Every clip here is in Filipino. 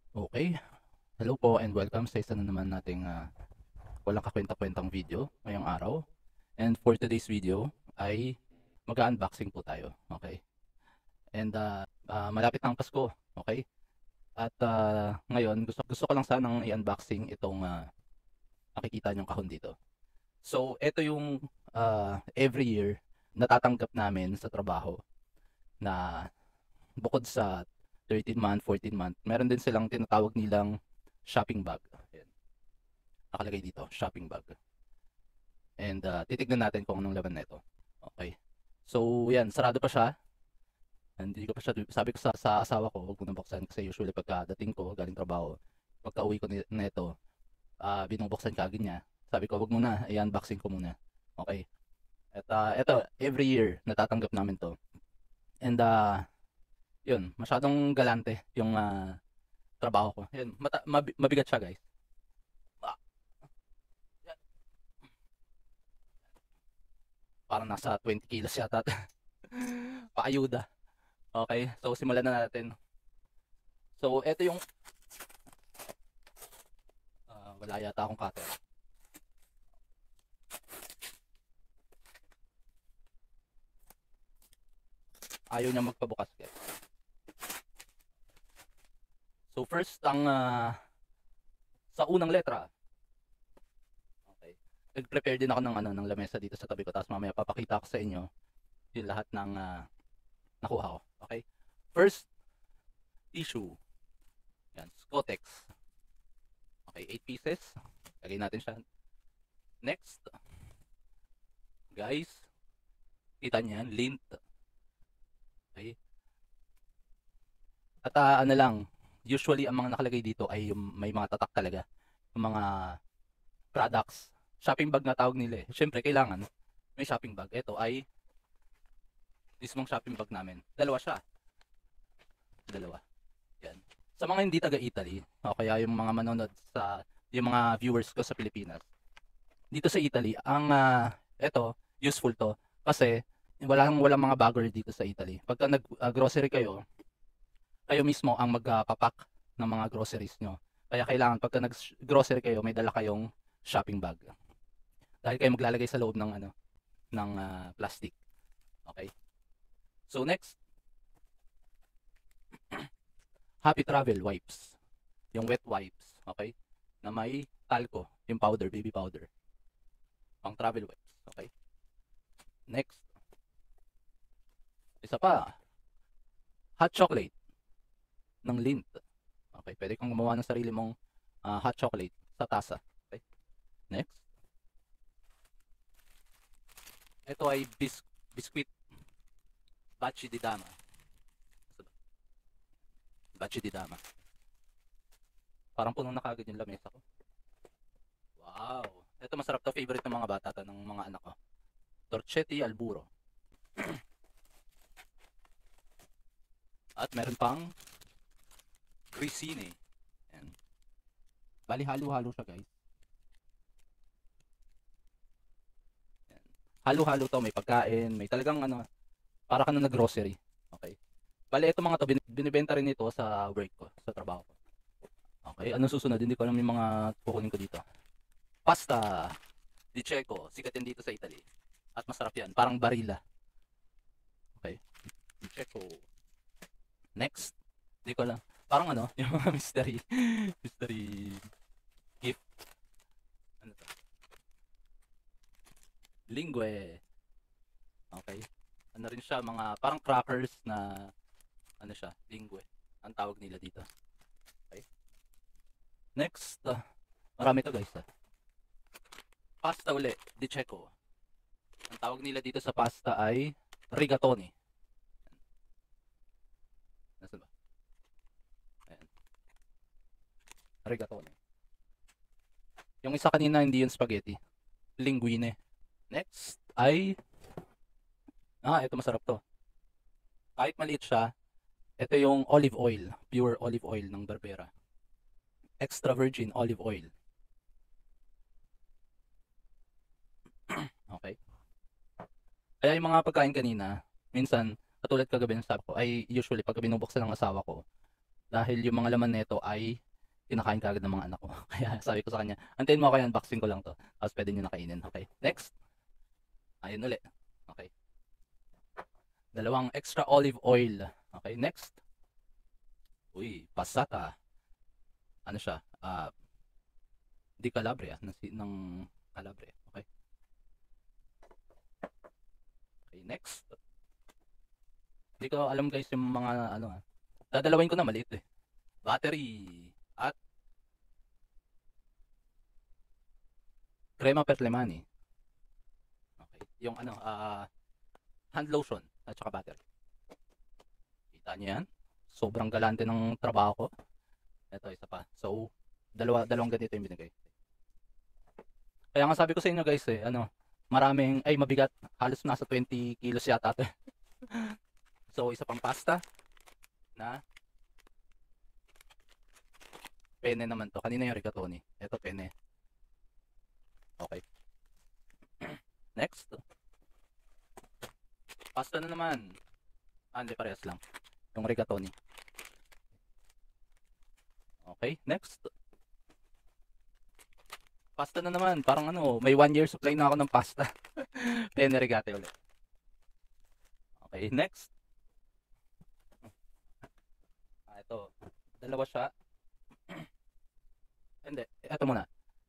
Okay, hello po and welcome sa isa na naman nating walang kakwenta-kwentang video ngayong araw. And for today's video ay mag-unboxing po tayo, okay? And malapit na ang Pasko, okay? At ngayon gusto ko lang sanang i-unboxing itong makikita niyong kahon dito. So ito yung every year natatanggap namin sa trabaho na bukod sa 13 month, 14 month, meron din silang tinatawag nilang shopping bag. Ayan, nakalagay dito, shopping bag. And titignan natin kung anong laman nito. Okay. So, yan, sarado pa siya. Hindi ko pa siya, sabi ko sa asawa ko, huwag mo nang buksan kasi usually pagkadating ko, galing trabaho, pagka uwi ko nito, binubuksan ka agad niya. Sabi ko, huwag muna, i-unboxing ko muna. Okay. At ito, every year, natatanggap namin to. And yun, masyadong galante yung trabaho ko. Yun, mabigat siya guys. Ah, yan. Parang nasa 20 kilos yata. Paayuda. Okay, so simulan na natin. So, ito yung wala yata akong cutter. Ayaw niya magpabukas guys. So, first ang sa unang letra. Okay. Nag-prepare din ako ng lamesa dito sa tabi ko. Tapos mamaya papakita ko sa inyo yung lahat ng nakuha ko. Okay. First, tissue. Yan, Scotex. Okay, 8 pieces. Lagay natin siya. Next, guys, kita niyan, lint. Okay. At ano lang, usually ang mga nakalagay dito ay yung may mga tatak talaga. Yung mga products. Shopping bag na tawag nila eh. Siyempre, kailangan may shopping bag. Ito ay mismong shopping bag namin. Dalawa siya. Dalawa. Yan. Sa mga hindi taga-Italy, o kaya yung mga manonood sa, yung mga viewers ko sa Pilipinas, dito sa Italy, ang ito, useful to. Kasi, walang mga bagger dito sa Italy. Pagka nag-grocery kayo, kayo mismo ang magpapack ng mga groceries nyo. Kaya kailangan pagka nag-grocery kayo, may dala kayong shopping bag. Dahil kayo maglalagay sa loob ng ng plastic. Okay? So next, Happy Travel wipes. Yung wet wipes, okay? Na may talco, yung powder, baby powder. Pang travel wipes, okay? Next, isa pa, hot chocolate ng Lindt. Okay, pwede kang gumawa ng sarili mong hot chocolate sa tasa. Okay? Next, ito ay biscuit Baci di Dama. Baci di Dama. Parang puno na kagad yung lamesa ko. Wow! Ito masarap to, favorite ng mga bata to, ng mga anak ko. Torchetti al burro. At meron pang grissini. Yan. Bali halo-halo siya guys. Yan. Halo-halo to, may pagkain, may talagang para ka na nag-grocery. Okay. Bali ito mga to, binibenta rin ito sa work ko, sa trabaho ko. Okay, anong susunod? Hindi ko alam yung mga kukunin ko dito. Pasta di Cecco, sikat yan dito sa Italy. At masarap yan, parang Barilla. Okay, di Cecco. Next, hindi ko lang. Parang yung mga mystery gift. Ano to? Lingue. Okay. Ano rin siya, mga parang crackers na siya, lingue. Ang tawag nila dito. Okay. Next, marami to guys. Pasta uli, di Cecco. Ang tawag nila dito sa pasta ay rigatoni. Nasaan ba? Ayan. Rigatoni. Yung isa kanina hindi yung spaghetti. Linguine. Next ay ito masarap to. Kahit maliit siya, ito yung olive oil, pure olive oil ng Barbera. Extra virgin olive oil. Okay. Kaya yung mga pagkain kanina, minsan, katulad kagabi ng sabi ko, ay usually pag binubuksan ng asawa ko, Dahil yung mga laman nito ay kinakain kaagad ng mga anak ko. Kaya sabi ko sa kanya, antayin mo ako, unboxing ko lang to. Tapos pwede nyo nakainin. Okay, next. Ayun ulit. Okay. Dalawang extra olive oil. Okay, next. Uy, passata. Ano siya? Di Calabria. Ng Calabria. Okay. Okay, next. Hindi ko alam guys yung mga ano. Dadalawin ko na maliit eh. Battery. At crema per lemani. Okay. Yung ano, hand lotion at saka battery. Kita niyo yan? Sobrang galante ng trabaho ko. Ito, isa pa. So, dalawang ganito yung binigay. Kaya nga sabi ko sa inyo guys eh, ano, mabigat. Halos nasa 20 kilos yata ito. So, isa pang pasta na penne naman to. Kanina yung rigatoni. Ito, penne. Okay. Next. Pasta na naman. Hindi, parehas lang. Yung rigatoni. Okay, next. Pasta na naman. Parang ano, may 1 year supply na ako ng pasta. Penne rigate ulit. Okay, next. Ito. Dalawa siya. Hindi, ito muna.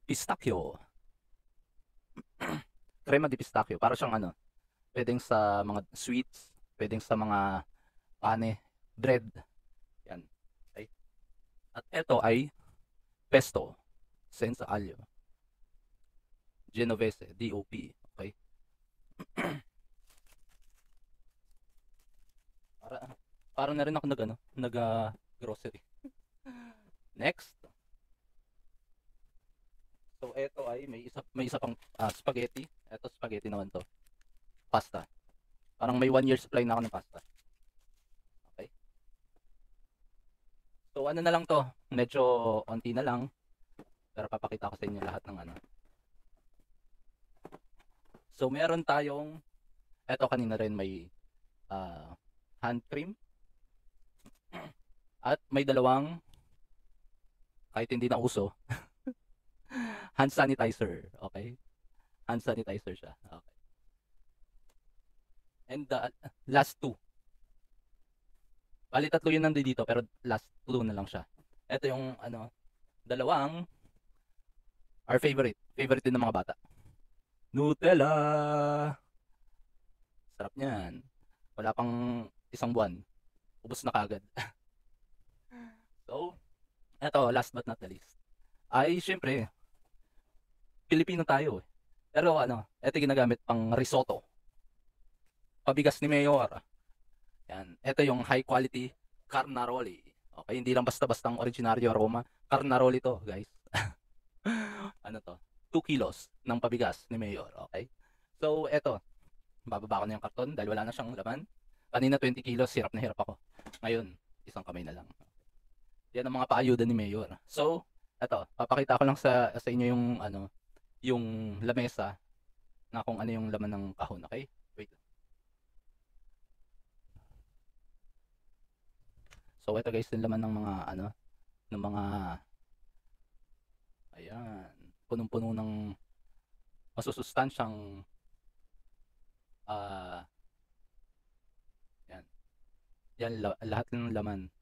Pistachio. Crema di pistachio. Para siyang ano, pwedeng sa mga sweets, pwedeng sa mga pane, bread. Yan. Okay. At ito ay pesto. Senza aglio. Genovese, DOP. Okay. Parang na rin ako nag grocery. Next. So ito ay may isa pang spaghetti. Ito spaghetti naman to. Pasta. Parang may 1 year supply na ako ng pasta. Okay. So ano na lang to? Medyo onti na lang. Pero papakita ko sa inyo lahat ng ano. So meron tayong eto kanina rin may hand cream. At may dalawang kahit hindi na uso hand sanitizer. Okay? Hand sanitizer siya. Okay. And the last two. Bali tatlo yun nandito dito pero last two na lang siya. Ito yung ano, dalawang our favorite. Favorite din ng mga bata. Nutella. Sarap niyan. Wala pang isang buwan. Ubos na kagad. So, eto last but not the least. Ay syempre Pilipino tayo eh. Pero ano, ito ginagamit pang risotto. Pabigas ni Mayor. Yan. Ito yung high quality carnaroli. Okay, hindi lang basta-bastang originaryo aroma. Carnaroli to, guys. Ano to? 2 kilos ng pabigas ni Mayor. Okay? So, eto. Bababa ko na yung karton dahil wala na siyang laman. Kanina 20 kilos, hirap na hirap ako. Ngayon, isang kamay na lang. Yan ang mga paayuda ni Mayor. So, eto, papakita ko lang sa inyo yung ano, yung lamesa na kung ano yung laman ng kahon, okay? Wait. So ito guys, yung laman ng mga ano, ng mga ayan, punong-puno ng masusustansyang yan. Yan lahat ng laman.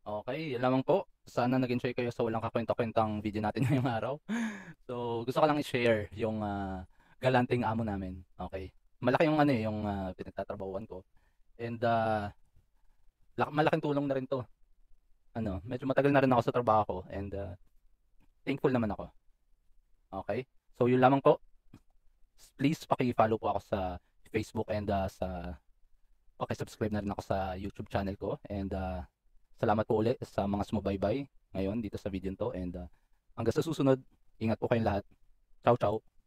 Okay, yan lamang po. Sana nag-enjoy kayo sa walang kakwenta-kwentang video natin ngayong araw. So, gusto ko lang i-share yung galanting amo namin. Okay. Malaki yung ano eh, yung pinagtatrabahuan ko. And malaking tulong na rin to. Ano, medyo matagal na rin ako sa trabaho ko and thankful naman ako. Okay? So, yun lamang po. Please paki-follow po ako sa Facebook and paki-subscribe na rin ako sa YouTube channel ko and salamat po ulit sa mga sumubaybay ngayon dito sa video to and hanggang sa susunod, ingat po kayong lahat. Ciao, ciao.